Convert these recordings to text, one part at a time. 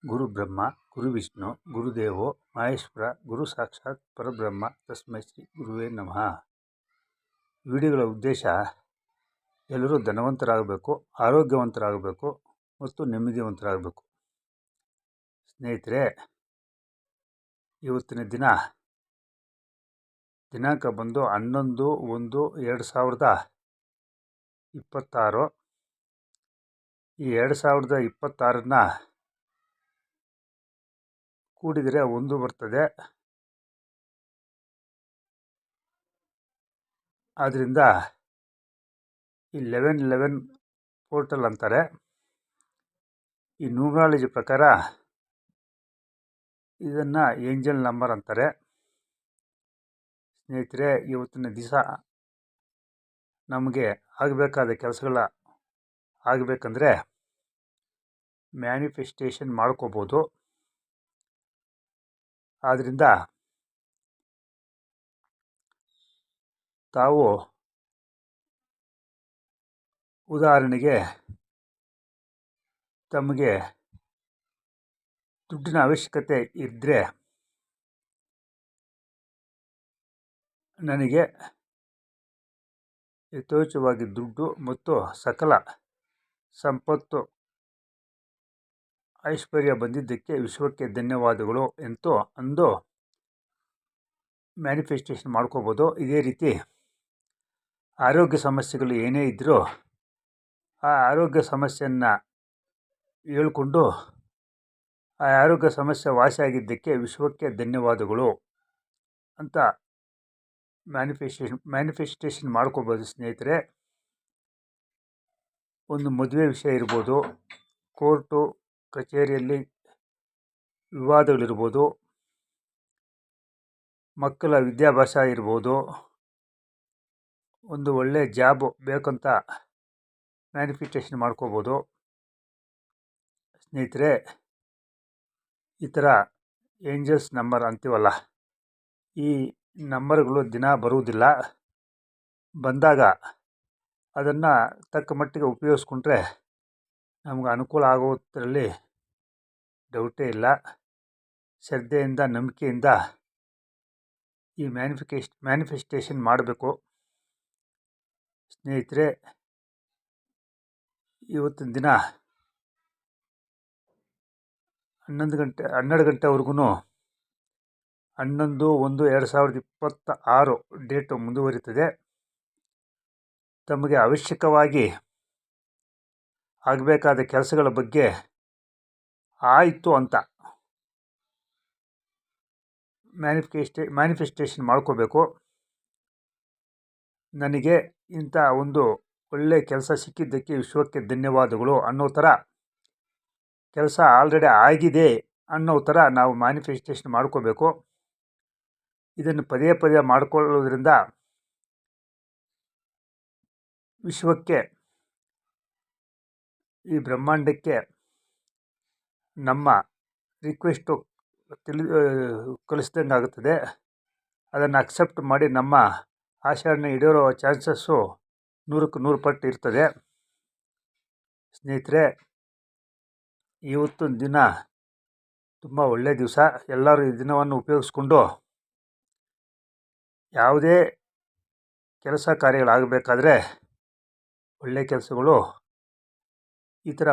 ಗುರು ಬ್ರಹ್ಮ ಗುರು ವಿಷ್ಣು ಗುರುದೇವೋ ಮಹೇಶ್ವರ ಗುರು ಸಾಕ್ಷಾತ್ ಪರಬ್ರಹ್ಮ ತಸ್ಮೈ ಶ್ರೀ ಗುರುವೇ ನಮಃ. ವಿಡಿಯೋಗಳ ಉದ್ದೇಶ ಎಲ್ಲರೂ ಧನವಂತರಾಗಬೇಕು, ಆರೋಗ್ಯವಂತರಾಗಬೇಕು ಮತ್ತು ನೆಮ್ಮದಿವಂತರಾಗಬೇಕು. ಸ್ನೇಹಿತರೆ, ಇವತ್ತಿನ ದಿನಾಂಕ ಬಂದು 11/1/2026. ಈ 2026 ಕೂಡಿದರೆ 1 ಬರ್ತದೆ. ಆದ್ದರಿಂದ ಈ 1111 ಪೋರ್ಟಲ್ ಅಂತಾರೆ. ಈ ನ್ಯೂಮರಾಲಜಿ ಪ್ರಕಾರ ಇದನ್ನು ಏಂಜಲ್ ನಂಬರ್ ಅಂತಾರೆ. ಸ್ನೇಹಿತರೆ, ಇವತ್ತಿನ ದಿವಸ ನಮಗೆ ಆಗಬೇಕಾದ ಕೆಲಸಗಳ ಆಗಬೇಕಂದ್ರೆ ಮ್ಯಾನಿಫೆಸ್ಟೇಷನ್ ಮಾಡ್ಕೋಬೋದು. ಆದ್ದರಿಂದ ತಾವು ಉದಾಹರಣೆಗೆ ತಮಗೆ ದುಡ್ಡಿನ ಅವಶ್ಯಕತೆ ಇದ್ದರೆ ನನಗೆ ಯಥೇಚ್ಛವಾಗಿ ದುಡ್ಡು ಮತ್ತು ಸಕಲ ಸಂಪತ್ತು ಐಶ್ವರ್ಯ ಬಂದಿದ್ದಕ್ಕೆ ವಿಶ್ವಕ್ಕೆ ಧನ್ಯವಾದಗಳು ಅಂದು ಮ್ಯಾನಿಫೆಸ್ಟೇಷನ್ ಮಾಡ್ಕೋಬೋದು. ಇದೇ ರೀತಿ ಆರೋಗ್ಯ ಸಮಸ್ಯೆಗಳು ಏನೇ ಇದ್ದರೂ ಆ ಆರೋಗ್ಯ ಸಮಸ್ಯೆಯನ್ನು ಹೇಳ್ಕೊಂಡು ಆ ಆರೋಗ್ಯ ಸಮಸ್ಯೆ ವಾಸಿಯಾಗಿದ್ದಕ್ಕೆ ವಿಶ್ವಕ್ಕೆ ಧನ್ಯವಾದಗಳು ಅಂತ ಮ್ಯಾನಿಫೆಸ್ಟೇಷನ್ ಮಾಡ್ಕೋಬೋದು. ಸ್ನೇಹಿತರೆ, ಒಂದು ಮದುವೆ ವಿಷಯ ಇರ್ಬೋದು, ಕೋರ್ಟು ಕಚೇರಿಯಲ್ಲಿ ವಿವಾದಗಳಿರ್ಬೋದು, ಮಕ್ಕಳ ವಿದ್ಯಾಭ್ಯಾಸ ಇರ್ಬೋದು, ಒಂದು ಒಳ್ಳೆಯ ಜಾಬ್ ಬೇಕಂತ ಮ್ಯಾನಿಫೆಸ್ಟೇಷನ್ ಮಾಡ್ಕೋಬೋದು. ಸ್ನೇಹಿತರೆ, ಈ ಥರ ಏಂಜಲ್ಸ್ ನಂಬರ್ ಅಂತೀವಲ್ಲ, ಈ ನಂಬರ್ಗಳು ದಿನ ಬರುವುದಿಲ್ಲ. ಬಂದಾಗ ಅದನ್ನು ತಕ್ಕ ಮಟ್ಟಿಗೆ ಉಪಯೋಗಿಸ್ಕೊಂಡ್ರೆ ನಮ್ಗೆ ಅನುಕೂಲ ಆಗೋದ್ರಲ್ಲಿ ಡೌಟೇ ಇಲ್ಲ. ಶ್ರದ್ಧೆಯಿಂದ ನಂಬಿಕೆಯಿಂದ ಈ ಮ್ಯಾನಿಫೆಸ್ಟೇಷನ್ ಮಾಡಬೇಕು. ಸ್ನೇಹಿತರೆ, ಇವತ್ತಿನ ದಿನ 12 ಗಂಟೆವರೆಗೂ 11/1/2026 ಡೇಟು ಮುಂದುವರಿತದೆ. ತಮಗೆ ಅವಶ್ಯಕವಾಗಿ ಆಗಬೇಕಾದ ಕೆಲಸಗಳ ಬಗ್ಗೆ ಆಯಿತು ಅಂತ ಮ್ಯಾನಿಫೆಸ್ಟೇಷನ್ ಮಾಡ್ಕೋಬೇಕು. ನನಗೆ ಇಂಥ ಒಂದು ಒಳ್ಳೆಯ ಕೆಲಸ ಸಿಕ್ಕಿದ್ದಕ್ಕೆ ವಿಶ್ವಕ್ಕೆ ಧನ್ಯವಾದಗಳು ಅನ್ನೋ ಥರ, ಕೆಲಸ ಆಲ್ರೆಡಿ ಆಗಿದೆ ಅನ್ನೋ ಥರ ನಾವು ಮ್ಯಾನಿಫೆಸ್ಟೇಷನ್ ಮಾಡ್ಕೋಬೇಕು. ಇದನ್ನು ಪದೇ ಪದೇ ಮಾಡಿಕೊಳ್ಳೋದ್ರಿಂದ ವಿಶ್ವಕ್ಕೆ, ಈ ಬ್ರಹ್ಮಾಂಡಕ್ಕೆ ನಮ್ಮ ರಿಕ್ವೆಸ್ಟು ಕಳಿಸ್ದಂಗೆ ಆಗುತ್ತದೆ. ಅದನ್ನು ಅಕ್ಸೆಪ್ಟ್ ಮಾಡಿ ನಮ್ಮ ಆಶಯವನ್ನು ಈಡೇರೋ ಚಾನ್ಸಸ್ಸು 100ಕ್ಕೆ 100 ಪಟ್ಟು ಇರ್ತದೆ. ಸ್ನೇಹಿತರೆ, ಇವತ್ತಿನ ದಿನ ತುಂಬ ಒಳ್ಳೆಯ ದಿವಸ. ಎಲ್ಲರೂ ಈ ದಿನವನ್ನು ಉಪಯೋಗಿಸ್ಕೊಂಡು ಯಾವುದೇ ಕೆಲಸ ಕಾರ್ಯಗಳಾಗಬೇಕಾದ್ರೆ, ಒಳ್ಳೆಯ ಕೆಲಸಗಳು ಈ ಥರ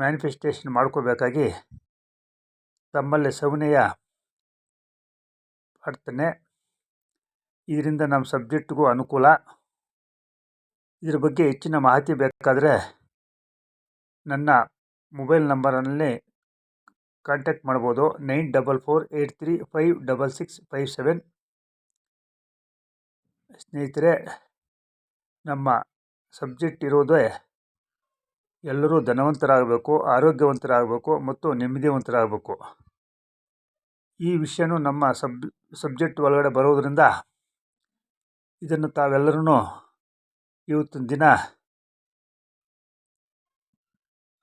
ಮ್ಯಾನಿಫೆಸ್ಟೇಷನ್ ಮಾಡ್ಕೋಬೇಕಾಗಿ ತಮ್ಮಲ್ಲಿ ಸವಿನಯ ಪ್ರಾರ್ಥನೆ. ಇದರಿಂದ ನಮ್ಮ ಸಬ್ಜೆಕ್ಟ್ಗೂ ಅನುಕೂಲ. ಇದ್ರ ಬಗ್ಗೆ ಹೆಚ್ಚಿನ ಮಾಹಿತಿ ಬೇಕಾದರೆ ನನ್ನ ಮೊಬೈಲ್ ನಂಬರಲ್ಲಿ ಕಾಂಟ್ಯಾಕ್ಟ್ ಮಾಡ್ಬೋದು. 9448356657. ಸ್ನೇಹಿತರೆ, ನಮ್ಮ ಸಬ್ಜೆಕ್ಟ್ ಇರೋದೇ ಎಲ್ಲರೂ ಧನವಂತರಾಗಬೇಕು, ಆರೋಗ್ಯವಂತರಾಗಬೇಕು ಮತ್ತು ನೆಮ್ಮದಿವಂತರಾಗಬೇಕು. ಈ ವಿಷಯನೂ ನಮ್ಮ ಸಬ್ಜೆಕ್ಟ್ ಒಳಗಡೆ ಬರೋದರಿಂದ ಇದನ್ನು ತಾವೆಲ್ಲರೂ ಇವತ್ತಿನ ದಿನ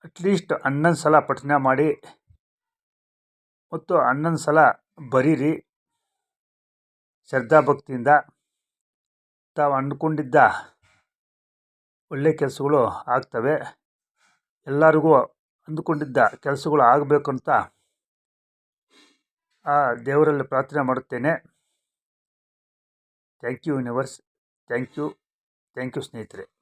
ಅಟ್ಲೀಸ್ಟ್ 11 ಸಲ ಪಠನೆ ಮಾಡಿ ಮತ್ತು 11 ಸಲ ಬರೀರಿ. ಶ್ರದ್ಧಾಭಕ್ತಿಯಿಂದ ತಾವು ಅಂದ್ಕೊಂಡಿದ್ದ ಒಳ್ಳೆಯ ಕೆಲಸಗಳು ಆಗ್ತವೆ. ಎಲ್ಲರಿಗೂ ಅಂದುಕೊಂಡಿದ್ದ ಕೆಲಸಗಳು ಆಗಬೇಕು ಅಂತ ಆ ದೇವರಲ್ಲಿ ಪ್ರಾರ್ಥನೆ ಮಾಡುತ್ತೇನೆ. Thank you universe. Thank you ಸ್ನೇಹಿತರೆ.